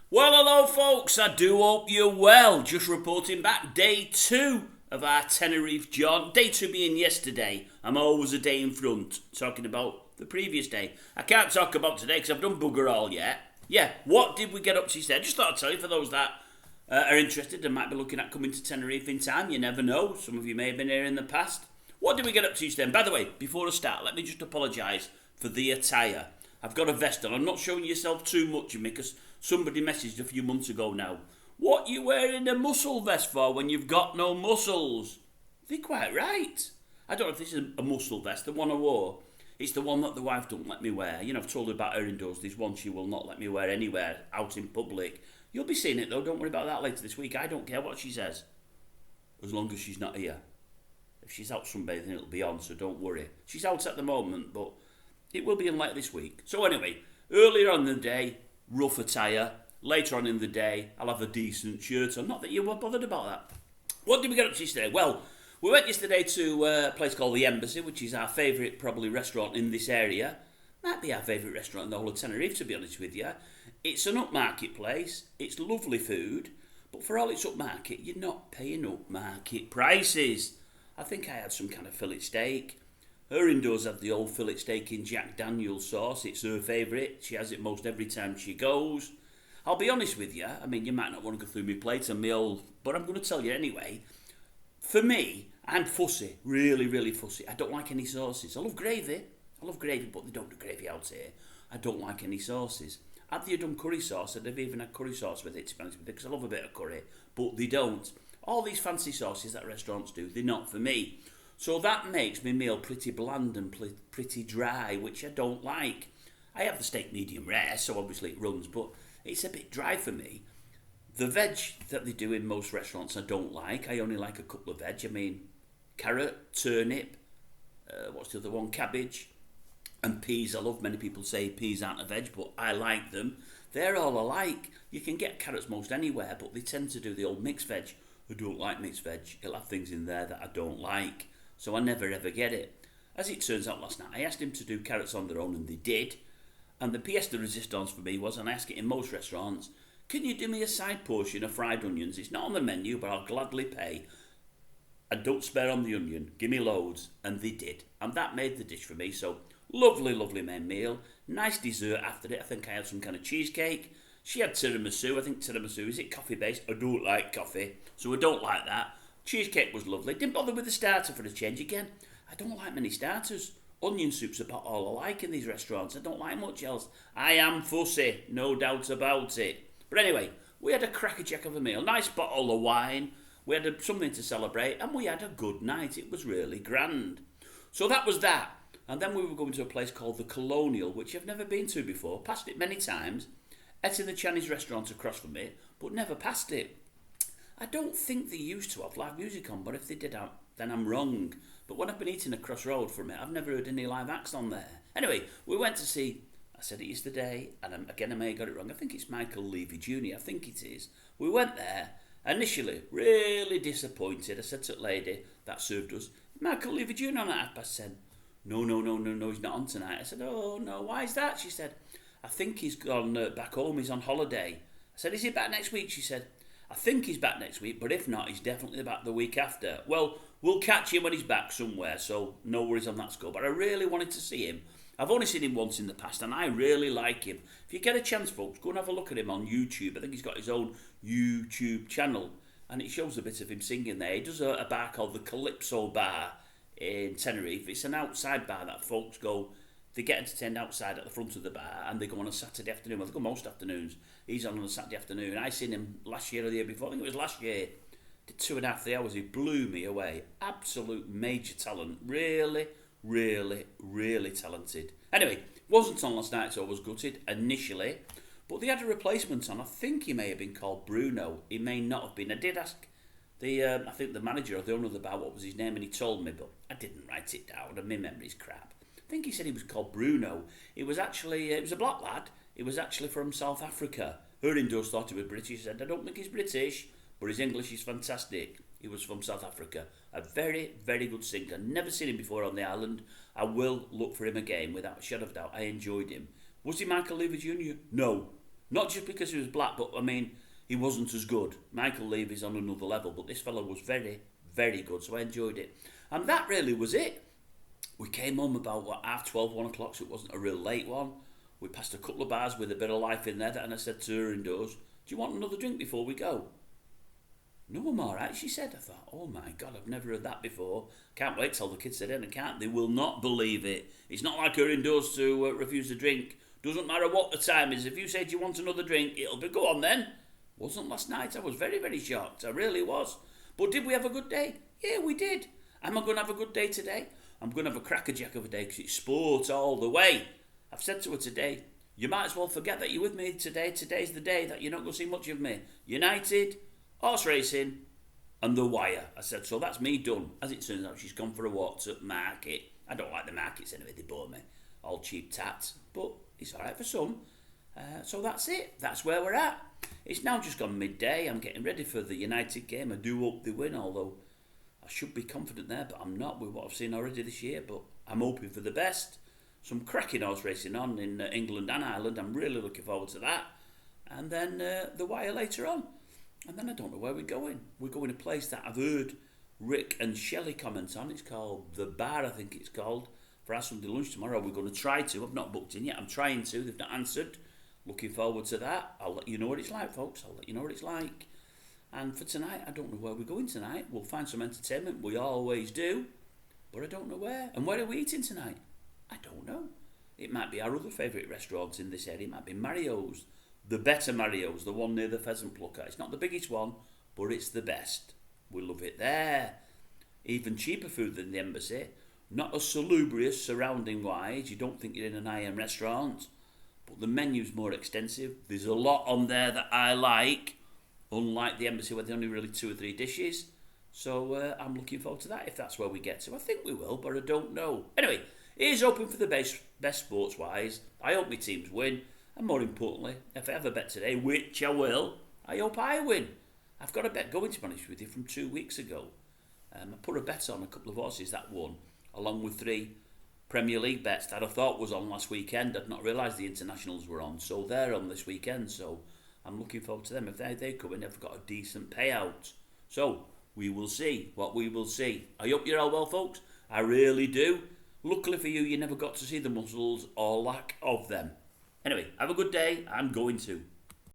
Well, hello, folks. I do hope you're well. Just reporting back day 2 of our Tenerife jaunt. Day 2 being yesterday. I'm always a day in front, talking about the previous day. I can't talk about today because I've done bugger all yet. Yeah, what did we get up to today? Just thought I'd tell you for those that are interested and might be looking at coming to Tenerife in time. You never know. Some of you may have been here in the past. What did we get up to today? And by the way, before I start, let me just apologise for the attire. I've got a vest on. I'm not showing yourself too much of me because somebody messaged a few months ago now. What you wearing a muscle vest for when you've got no muscles? They're quite right. I don't know if this is a muscle vest, the one I wore. It's the one that the wife don't let me wear. You know, I've told her about her indoors. There's one she will not let me wear anywhere out in public. You'll be seeing it though. Don't worry about that later this week. I don't care what she says. As long as she's not here. If she's out sunbathing, it'll be on, so don't worry. She's out at the moment, but it will be in later this week. So anyway, earlier on in the day, rough attire. Later on in the day, I'll have a decent shirt on. Not that you were bothered about that. What did we get up to yesterday? Well, we went yesterday to a place called the Embassy, which is our favourite, probably, restaurant in this area. Might be our favourite restaurant in the whole of Tenerife, to be honest with you. It's an upmarket place. It's lovely food. But for all it's upmarket, you're not paying upmarket prices. I think I had some kind of fillet steak. Her indoors had the old fillet steak in Jack Daniel's sauce. It's her favourite. She has it most every time she goes. I'll be honest with you. I mean, you might not want to go through my plate and my old... But I'm going to tell you anyway. For me, I'm fussy. Really, really fussy. I don't like any sauces. I love gravy, but they don't do gravy out here. I don't like any sauces. Had they done curry sauce, I'd have even had curry sauce with it, to be honest with you, because I love a bit of curry. But they don't. All these fancy sauces that restaurants do, they're not for me. So that makes my meal pretty bland and pretty dry, which I don't like. I have the steak medium rare, so obviously it runs, but it's a bit dry for me. The veg that they do in most restaurants I don't like. I only like a couple of veg. I mean, carrot, turnip, what's the other one? Cabbage and peas. I love, many people say peas aren't a veg, but I like them. They're all alike. You can get carrots most anywhere, but they tend to do the old mixed veg. I don't like mixed veg. It'll have things in there that I don't like. So I never ever get it. As it turns out last night, I asked him to do carrots on their own and they did. And the pièce de résistance for me was, and I ask it in most restaurants, can you do me a side portion of fried onions? It's not on the menu, but I'll gladly pay. And don't spare on the onion. Give me loads. And they did. And that made the dish for me. So lovely, lovely main meal. Nice dessert after it. I think I had some kind of cheesecake. She had tiramisu. I think tiramisu, is it coffee based? I don't like coffee, so I don't like that. Cheesecake was lovely. Didn't bother with the starter for the change again. I don't like many starters. Onion soup's about all I like in these restaurants. I don't like much else. I am fussy, no doubt about it. But anyway, we had a crackerjack of a meal. Nice bottle of wine. We had something to celebrate, and we had a good night. It was really grand. So that was that. And then we were going to a place called the Colonial, which I've never been to before. Passed it many times. Ate in the Chinese restaurant across from it, but never passed it. I don't think they used to have live music on, but if they did, then I'm wrong. But when I've been eating across road from it, I've never heard any live acts on there. Anyway, we went to see, I said it yesterday, and again I may have got it wrong, I think it's Michael Levy Jr., I think it is. We went there, initially, really disappointed. I said to the lady that served us, Michael Levy Jr. on at 10:30. No, he's not on tonight. I said, oh no, why is that? She said, I think he's gone back home, he's on holiday. I said, is he back next week? She said, I think he's back next week, but if not, he's definitely back the week after. Well, we'll catch him when he's back somewhere, so no worries on that score. But I really wanted to see him. I've only seen him once in the past, and I really like him. If you get a chance, folks, go and have a look at him on YouTube. I think he's got his own YouTube channel, and it shows a bit of him singing there. He does a bar called the Calypso Bar in Tenerife. It's an outside bar that folks go... They get entertained outside at the front of the bar, and they go on a Saturday afternoon. Well, they go most afternoons. He's on a Saturday afternoon. I seen him last year or the year before. I think it was last year. Did 2.5, 3 hours. He blew me away. Absolute major talent. Really, really, really talented. Anyway, wasn't on last night, so I was gutted initially. But they had a replacement on. I think he may have been called Bruno. He may not have been. I did ask I think the manager or the owner of the bar what was his name, and he told me, but I didn't write it down, and my memory's crap. I think he said he was called Bruno. It was a black lad. It was actually from South Africa. Her indoors thought he was British. She said, I don't think he's British, but his English is fantastic. He was from South Africa. A very, very good singer. Never seen him before on the island. I will look for him again without a shadow of doubt. I enjoyed him. Was he Michael Levy Jr.? No. Not just because he was black, but I mean, he wasn't as good. Michael Levy's on another level, but this fellow was very, very good, so I enjoyed it. And that really was it. We came home about, what, half 12, 1 o'clock, so it wasn't a real late one. We passed a couple of bars with a bit of life in there, and I said to her indoors, do you want another drink before we go? No, I'm alright, she said. I thought, oh my God, I've never heard that before. Can't wait till the kids sit in. I can't. They will not believe it. It's not like her indoors to refuse a drink. Doesn't matter what the time is. If you said you want another drink, it'll be, go on then. Wasn't last night. I was very, very shocked. I really was. But did we have a good day? Yeah, we did. Am I going to have a good day today? I'm going to have a crackerjack of a day because it's sport all the way. I've said to her today, you might as well forget that you're with me today. Today's the day that you're not going to see much of me. United, horse racing, and the wire. I said, so that's me done. As it turns out, she's gone for a walk to market. I don't like the markets anyway, they bore me. All cheap tats. But it's alright for some. So that's it. That's where we're at. It's now just gone midday. I'm getting ready for the United game. I do hope they win, although I should be confident there, but I'm not with what I've seen already this year. But I'm hoping for the best. Some cracking horse racing on in England and Ireland. I'm really looking forward to that. And then the wire later on. And then I don't know where we're going. We're going to a place that I've heard Rick and Shelley comment on. It's called The Bar, I think it's called. For our Sunday lunch tomorrow, we're going to try to. I've not booked in yet. I'm trying to. They've not answered. Looking forward to that. I'll let you know what it's like, folks. I'll let you know what it's like. And for tonight, I don't know where we're going tonight. We'll find some entertainment. We always do. But I don't know where. And where are we eating tonight? I don't know. It might be our other favourite restaurants in this area. It might be Mario's. The better Mario's, the one near the Pheasant Plucker. It's not the biggest one, but it's the best. We love it there. Even cheaper food than the Embassy. Not as salubrious surrounding-wise. You don't think you're in an high-end restaurant. But the menu's more extensive. There's a lot on there that I like. Unlike the Embassy where there's only really 2 or 3 dishes. So I'm looking forward to that if that's where we get to. I think we will, but I don't know. Anyway, it is open for the best sports-wise. I hope my teams win. And more importantly, if I have a bet today, which I will, I hope I win. I've got a bet going, to be honest with you, from 2 weeks ago. I put a bet on a couple of horses that won, along with 3 Premier League bets that I thought was on last weekend. I'd not realised the internationals were on, so they're on this weekend. So I'm looking forward to them. If they come in, they've got a decent payout. So we will see what we will see. I hope you're all well, folks. I really do. Luckily for you, you never got to see the muscles or lack of them. Anyway, have a good day. I'm going to.